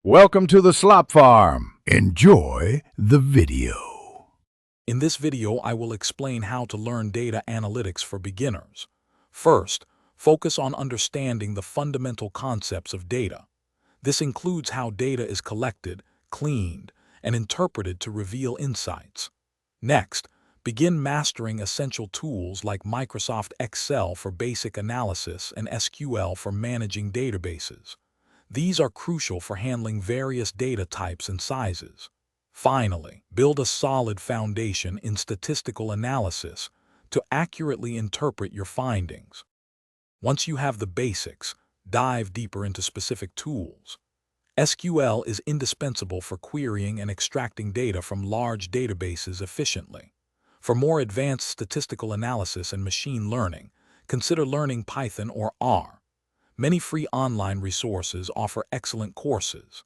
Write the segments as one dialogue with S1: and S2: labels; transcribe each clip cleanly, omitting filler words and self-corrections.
S1: Welcome to the Slop Farm. Enjoy the video.
S2: In this video, I will explain how to learn data analytics for beginners. First, focus on understanding the fundamental concepts of data. This includes how data is collected, cleaned, and interpreted to reveal insights. Next, begin mastering essential tools like Microsoft Excel for basic analysis and SQL for managing databases. These are crucial for handling various data types and sizes. Finally, build a solid foundation in statistical analysis to accurately interpret your findings. Once you have the basics, dive deeper into specific tools. SQL is indispensable for querying and extracting data from large databases efficiently. For more advanced statistical analysis and machine learning, consider learning Python or R. Many free online resources offer excellent courses.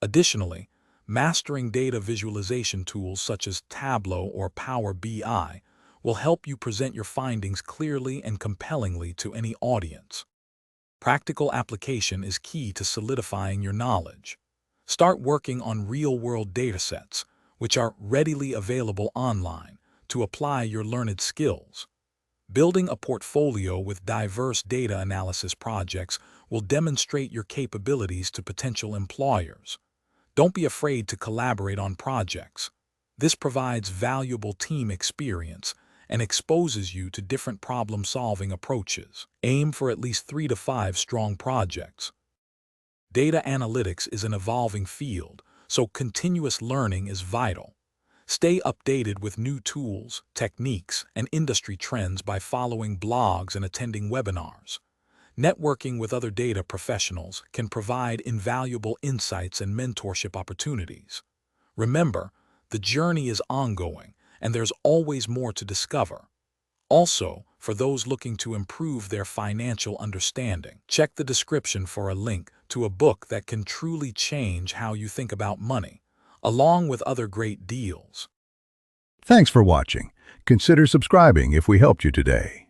S2: Additionally, mastering data visualization tools such as Tableau or Power BI will help you present your findings clearly and compellingly to any audience. Practical application is key to solidifying your knowledge. Start working on real-world datasets, which are readily available online, to apply your learned skills. Building a portfolio with diverse data analysis projects will demonstrate your capabilities to potential employers. Don't be afraid to collaborate on projects. This provides valuable team experience and exposes you to different problem-solving approaches. Aim for at least 3 to 5 strong projects. Data analytics is an evolving field, so continuous learning is vital. Stay updated with new tools, techniques, and industry trends by following blogs and attending webinars. Networking with other data professionals can provide invaluable insights and mentorship opportunities. Remember, the journey is ongoing, and there's always more to discover. Also, for those looking to improve their financial understanding, check the description for a link to a book that can truly change how you think about money, along with other great deals.
S1: Thanks for watching. Consider subscribing if we helped you today.